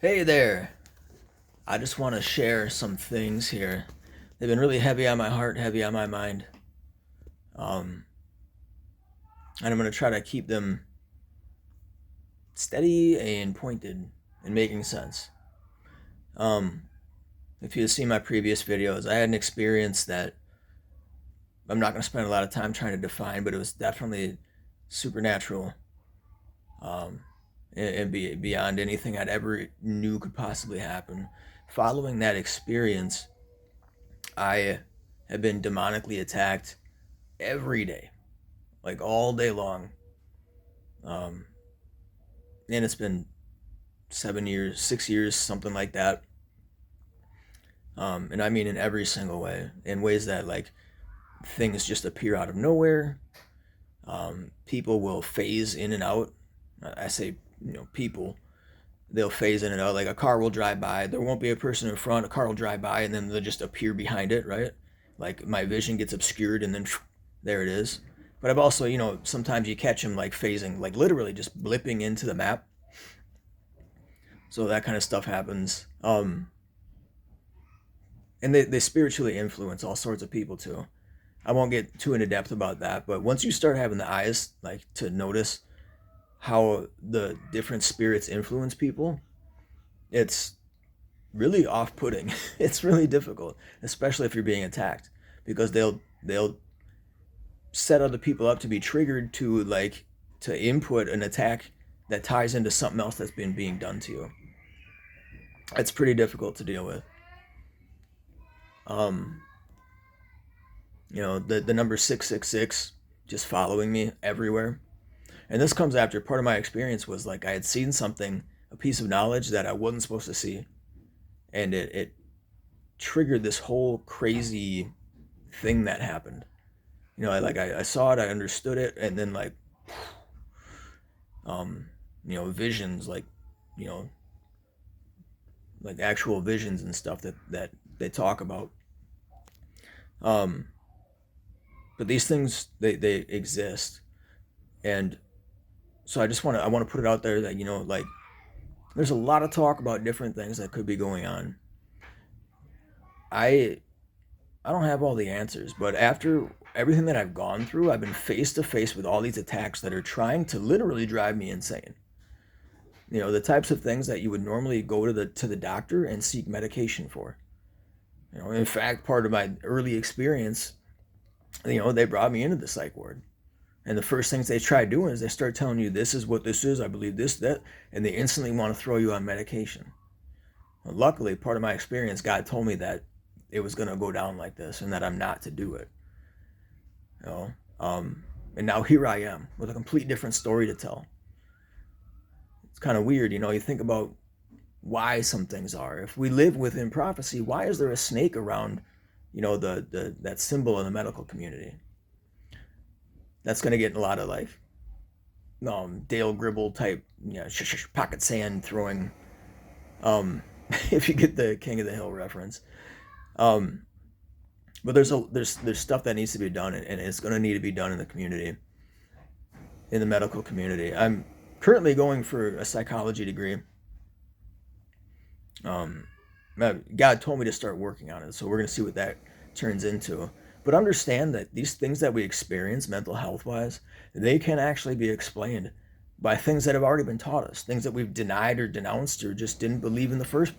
Hey there. I just want to share some things here. They've been really heavy on my heart, heavy on my mind. Um, and I'm going to try to keep them steady and pointed and making sense. Um, if you've seen my previous videos, I had an experience that I'm not going to spend a lot of time trying to define, but it was definitely supernatural, um, and beyond anything I'd ever knew could possibly happen. Following that experience, I have been demonically attacked every day, like all day long. Um, and it's been 7 years, 6 years, something like that. And I mean in every single way, in ways that like things just appear out of nowhere. People will phase in and out. I say, people, they'll phase in and out. Like a car will drive by, there won't be a person in front, a car will drive by, and then they'll just appear behind it, right? Like my vision gets obscured and then there it is. But I've also, sometimes you catch them like phasing, like literally just blipping into the map. So that kind of stuff happens. And they spiritually influence all sorts of people too. I won't get too into depth about that, but once you start having the eyes like to notice how the different spirits influence people, it's really off-putting. It's really difficult, especially if you're being attacked, because they'll set other people up to be triggered to input an attack that ties into something else that's been being done to you. It's pretty difficult to deal with. Um, the number 666 just following me everywhere. And this comes after part of my experience was like I had seen something, a piece of knowledge that I wasn't supposed to see, and it triggered this whole crazy thing that happened. I saw it, I understood it, and then um, visions, you know, like actual visions and stuff that they talk about. Um, but these things they exist, and so I want to put it out there that like there's a lot of talk about different things that could be going on. I I don't have all the answers, but after everything that I've gone through, I've been face to face with all these attacks that are trying to literally drive me insane. The types of things that you would normally go to the doctor and seek medication for. In fact, part of my early experience, they brought me into the psych ward. And the first things they try doing is they start telling you this is what this is, I believe this, that, and they instantly want to throw you on medication. Well, luckily, part of my experience, God told me that it was going to go down like this and that I'm not to do it. You know, and now here I am with a complete different story to tell. It's kind of weird, you think about why some things are. If we live within prophecy, why is there a snake around, the that symbol in the medical community? That's going to get in a lot of Dale Gribble type, pocket sand throwing. If you get the King of the Hill reference, um, but there's stuff that needs to be done, and it's going to need to be done in the community, in the medical community. I'm currently going for a psychology degree. Um, God told me to start working on it, so we're going to see what that turns into. But understand that these things that we experience, mental health wise, they can actually be explained by things that have already been taught us, things that we've denied or denounced or just didn't believe in the first,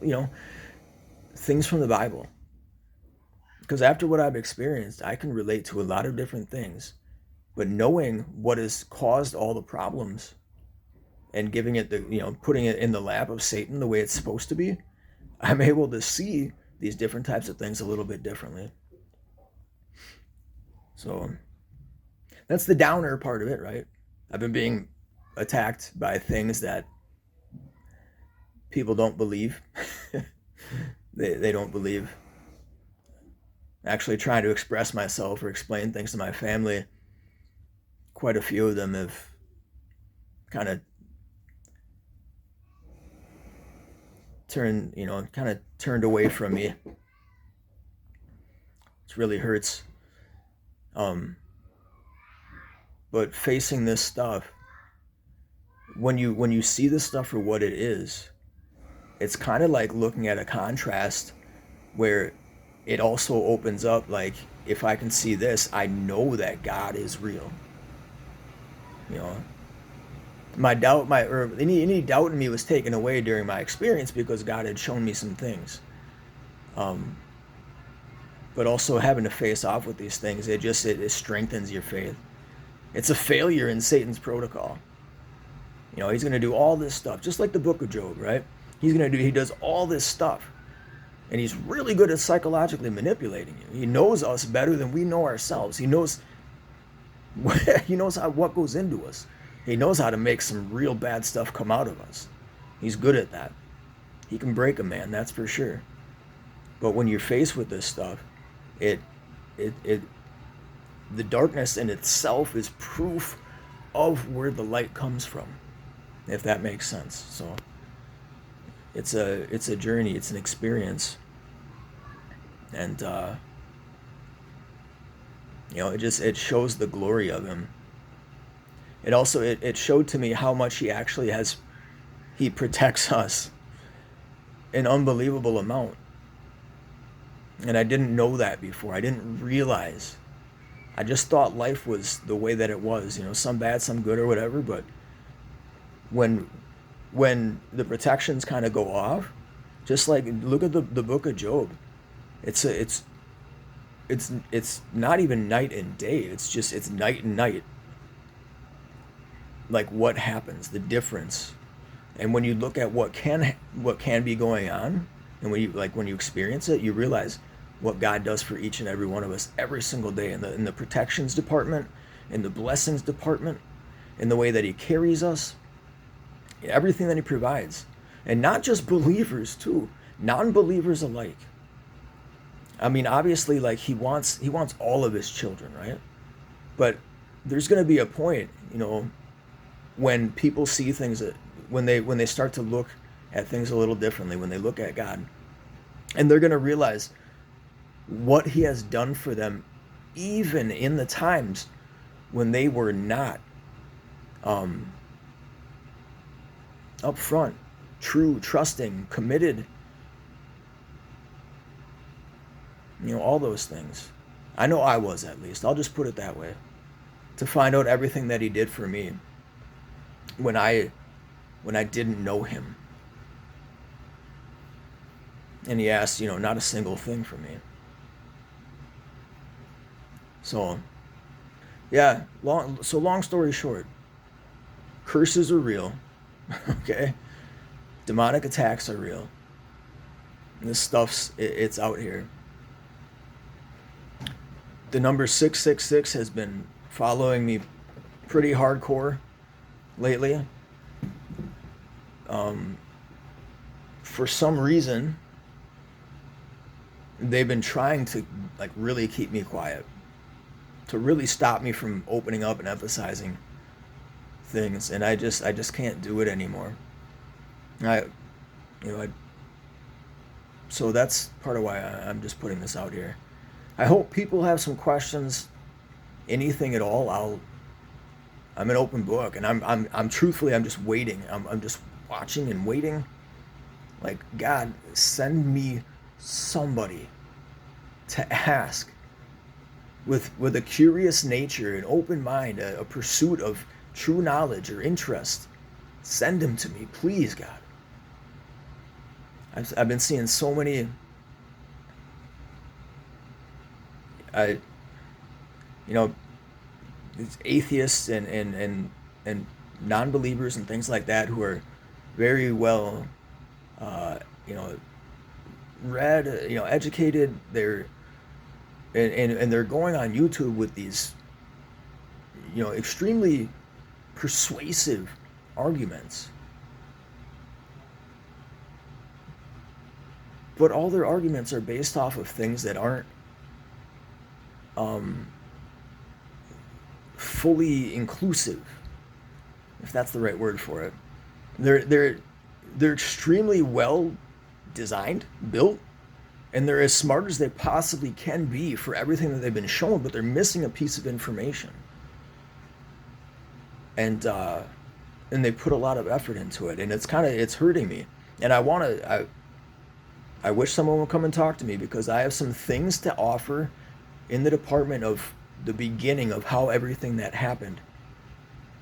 things from the Bible. Because after what I've experienced, I can relate to a lot of different things. But knowing what has caused all the problems and giving it putting it in the lap of Satan the way it's supposed to be, I'm able to see these different types of things a little bit differently. So that's the downer part of it, right? I've been being attacked by things that people don't believe. they don't believe. Actually, trying to express myself or explain things to my family, quite a few of them have kind of turned away from me. It really hurts. Um, but facing this stuff, when you see this stuff for what it is, it's kind of like looking at a contrast where it also opens up, like, if I can see this, I know that God is real. You know, my doubt, or any doubt in me was taken away during my experience because God had shown me some things. Um, but also having to face off with these things, it strengthens your faith. It's a failure in Satan's protocol. You know, he's going to do all this stuff, just like the book of Job, right? He does all this stuff. And he's really good at psychologically manipulating you. He knows us better than we know ourselves. He knows what goes into us. He knows how to make some real bad stuff come out of us. He's good at that. He can break a man, that's for sure. But when you're faced with this stuff, it the darkness in itself is proof of where the light comes from, if that makes sense. So it's a journey, it's an experience, and it shows the glory of him. It also it showed to me how much he protects us an unbelievable amount. And I didn't know that before. I didn't realize. I just thought life was the way that it was, some bad, some good, or whatever. But when the protections kind of go off, just like look at the book of Job. It's not even night and day. It's night and night. Like what happens, the difference. And when you look at what can be going on, and when you experience it, you realize what God does for each and every one of us every single day in the protections department, in the blessings department, in the way that he carries us, everything that he provides. And not just believers too, non-believers alike. I mean, obviously, like he wants all of his children, right? But there's going to be a point, when people see things when they start to look at things a little differently, when they look at God, and they're going to realize what he has done for them, even in the times when they were not upfront, true, trusting, committed, all those things. I know I was, at least. I'll just put it that way. To find out everything that he did for me when I didn't know him. And he asked, not a single thing from me. So, yeah, long story short, curses are real, okay? Demonic attacks are real. And this it's out here. The number 666 has been following me pretty hardcore lately. For some reason, they've been trying to really keep me quiet, to really stop me from opening up and emphasizing things, and I just can't do it anymore. So that's part of why I'm just putting this out here. I hope people have some questions, anything at all. I'm an open book, and I'm truthfully, I'm just waiting. I'm just watching and waiting. Like, God, send me somebody to ask with a curious nature, an open mind, a pursuit of true knowledge or interest. Send him to me, please, God. I've been seeing so many these atheists and non-believers and things like that who are very well read, educated. They're and they're going on YouTube with these extremely persuasive arguments, but all their arguments are based off of things that aren't fully inclusive, if that's the right word for it. They're extremely well designed, built, and they're as smart as they possibly can be for everything that they've been shown, but they're missing a piece of information. And they put a lot of effort into it, and it's hurting me. And I wish someone would come and talk to me, because I have some things to offer in the department of the beginning of how everything that happened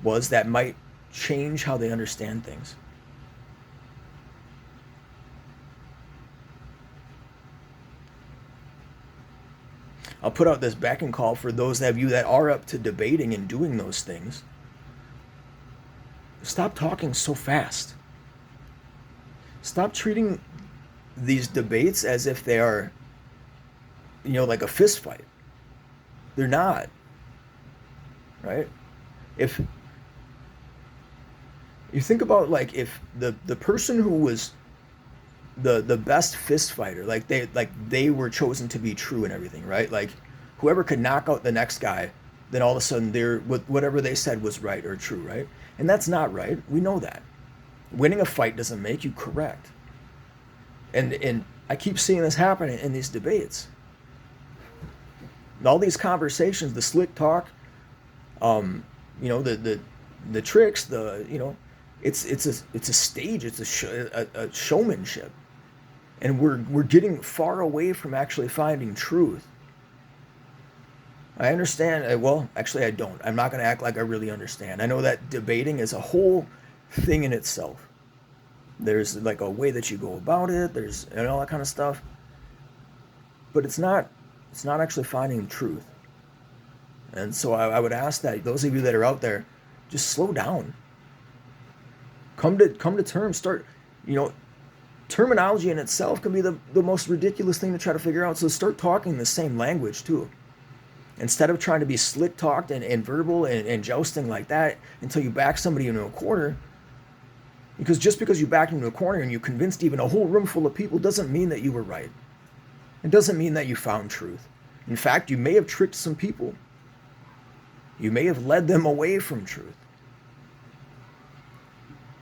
was, that might change how they understand things. I'll put out this backing call for those of you that are up to debating and doing those things. Stop talking so fast. Stop treating these debates as if they are, like a fist fight. They're not, right? If you think about, like, if the person who was the best fist fighter, like they were chosen to be true and everything, right? Like, whoever could knock out the next guy, then all of a sudden whatever they said was right or true, right? And that's not right. We know that. Winning a fight doesn't make you correct. And I keep seeing this happen in these debates. All these conversations, the slick talk, the tricks, it's a stage, it's a showmanship, and we're getting far away from actually finding truth. I understand. Well, actually, I don't. I'm not going to act like I really understand. I know that debating is a whole thing in itself. There's like a way that you go about it. There's all that kind of stuff. But it's not actually finding truth. And so I would ask that those of you that are out there, just slow down. Come to terms. Start, terminology in itself can be the most ridiculous thing to try to figure out. So start talking the same language too. Instead of trying to be slick talked and verbal and jousting like that until you back somebody into a corner. Because just because you backed into a corner and you convinced even a whole room full of people doesn't mean that you were right. It doesn't mean that you found truth. In fact, you may have tricked some people. You may have led them away from truth.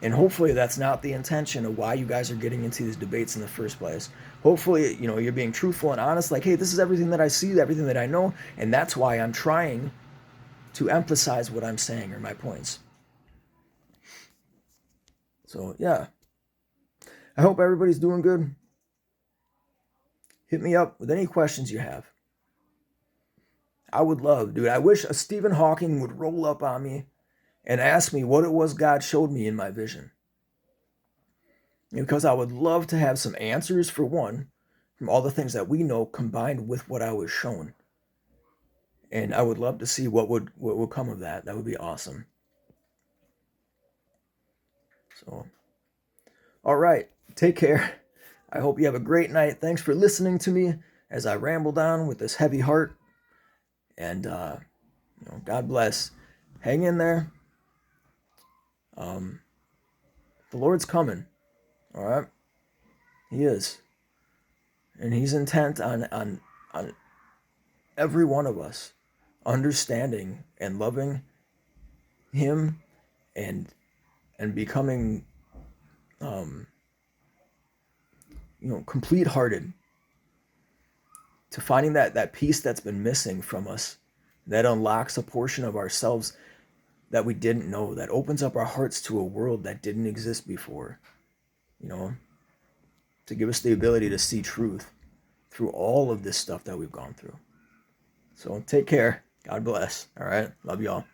And hopefully that's not the intention of why you guys are getting into these debates in the first place. Hopefully, you're being truthful and honest, like, hey, this is everything that I see, everything that I know, and that's why I'm trying to emphasize what I'm saying or my points. So, yeah. I hope everybody's doing good. Hit me up with any questions you have. I would love, dude. I wish a Stephen Hawking would roll up on me and ask me what it was God showed me in my vision. Because I would love to have some answers, for one, from all the things that we know combined with what I was shown. And I would love to see what would come of that. That would be awesome. So, all right. Take care. I hope you have a great night. Thanks for listening to me as I rambled on with this heavy heart. And, God bless. Hang in there. The Lord's coming. All right? He is. And he's intent on every one of us understanding and loving him and becoming complete hearted, to finding that peace that's been missing from us, that unlocks a portion of ourselves that we didn't know, that opens up our hearts to a world that didn't exist before, to give us the ability to see truth through all of this stuff that we've gone through. So take care. God bless. All right. Love y'all.